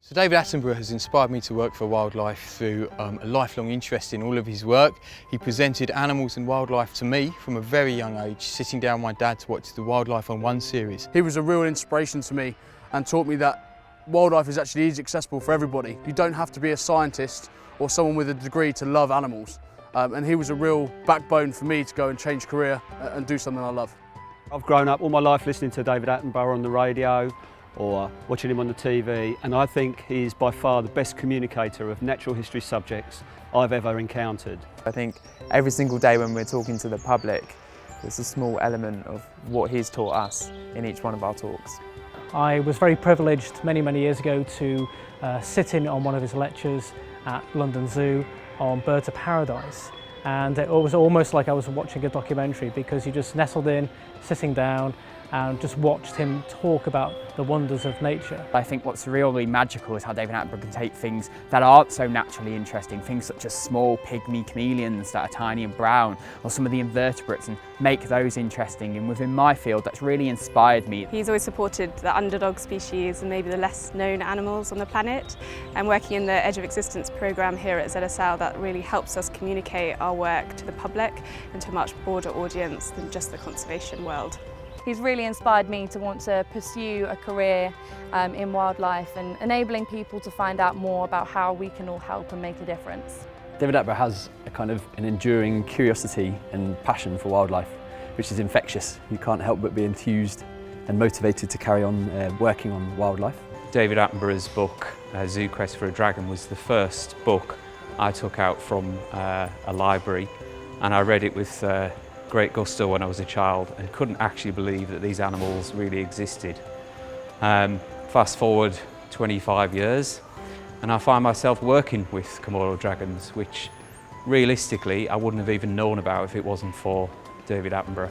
Sir David Attenborough has inspired me to work for wildlife through a lifelong interest in all of his work. He presented animals and wildlife to me from a very young age, sitting down with my dad to watch the Wildlife on One series. He was a real inspiration to me and taught me that wildlife is actually easy accessible for everybody. You don't have to be a scientist or someone with a degree to love animals. And he was a real backbone for me to go and change career and do something I love. I've grown up all my life listening to David Attenborough on the radio or watching him on the TV, and I think he's by far the best communicator of natural history subjects I've ever encountered. I think every single day when we're talking to the public, there's a small element of what he's taught us in each one of our talks. I was very privileged many years ago to sit in on one of his lectures at London Zoo on birds of paradise, and it was almost like I was watching a documentary because you just nestled in, sitting down, and just watched him talk about the wonders of nature. I think what's really magical is how David Attenborough can take things that aren't so naturally interesting, things such as small pygmy chameleons that are tiny and brown, or some of the invertebrates, and make those interesting. And within my field, that's really inspired me. He's always supported the underdog species and maybe the less known animals on the planet. And working in the Edge of Existence programme here at ZSL, that really helps us communicate our work to the public and to a much broader audience than just the conservation world. He's really inspired me to want to pursue a career in wildlife and enabling people to find out more about how we can all help and make a difference. David Attenborough has an enduring curiosity and passion for wildlife, which is infectious. You can't help but be enthused and motivated to carry on working on wildlife. David Attenborough's book, Zoo Quest for a Dragon, was the first book I took out from a library, and I read it with great gusto when I was a child and couldn't actually believe that these animals really existed. Fast forward 25 years and I find myself working with Komodo dragons, which realistically I wouldn't have even known about if it wasn't for David Attenborough.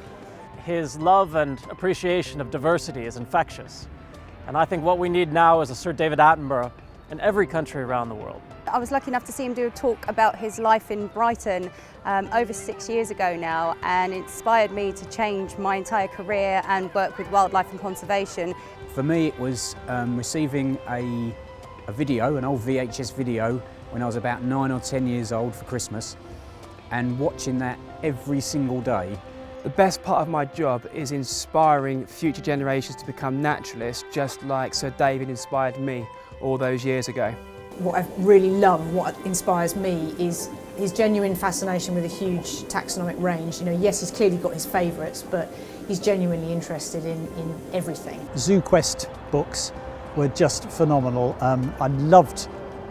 His love and appreciation of diversity is infectious, and I think what we need now is a Sir David Attenborough in every country around the world. I was lucky enough to see him do a talk about his life in Brighton over 6 years ago now, and it inspired me to change my entire career and work with wildlife and conservation. For me it was receiving a video, an old VHS video, when I was about 9 or 10 years old for Christmas, and watching that every single day. The best part of my job is inspiring future generations to become naturalists, just like Sir David inspired me all those years ago. What I really love, what inspires me, is his genuine fascination with a huge taxonomic range. You know, yes, he's clearly got his favourites, but he's genuinely interested in everything. ZooQuest books were just phenomenal. I loved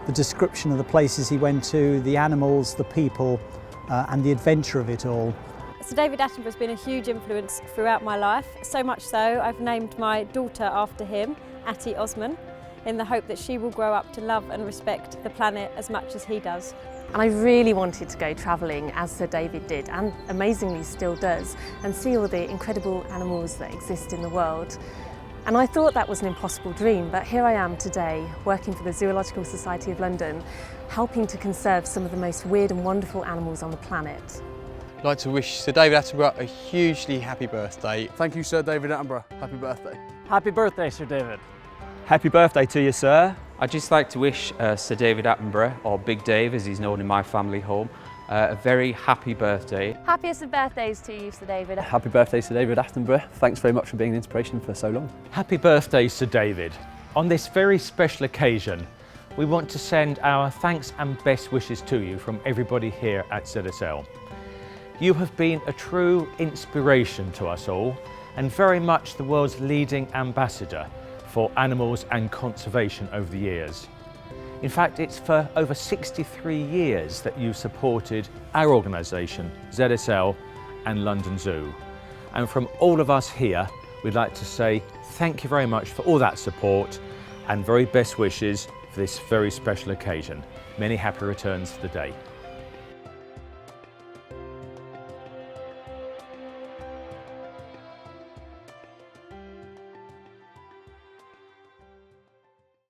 the description of the places he went to, the animals, the people, and the adventure of it all. Sir David Attenborough has been a huge influence throughout my life, so much so I've named my daughter after him, Atty Osman, in the hope that she will grow up to love and respect the planet as much as he does. And I really wanted to go travelling as Sir David did, and amazingly still does, and see all the incredible animals that exist in the world. And I thought that was an impossible dream, but here I am today, working for the Zoological Society of London, helping to conserve some of the most weird and wonderful animals on the planet. I'd like to wish Sir David Attenborough a hugely happy birthday. Thank you, Sir David Attenborough. Happy birthday. Happy birthday, Sir David. Happy birthday to you, sir. I'd just like to wish Sir David Attenborough, or Big Dave as he's known in my family home, a very happy birthday. Happiest of birthdays to you, Sir David. Happy birthday, Sir David Attenborough. Thanks very much for being an inspiration for so long. Happy birthday, Sir David. On this very special occasion, we want to send our thanks and best wishes to you from everybody here at ZSL. You have been a true inspiration to us all, and very much the world's leading ambassador for animals and conservation over the years. In fact, it's for over 63 years that you've supported our organisation, ZSL and London Zoo. And from all of us here, we'd like to say thank you very much for all that support and very best wishes for this very special occasion. Many happy returns for the day.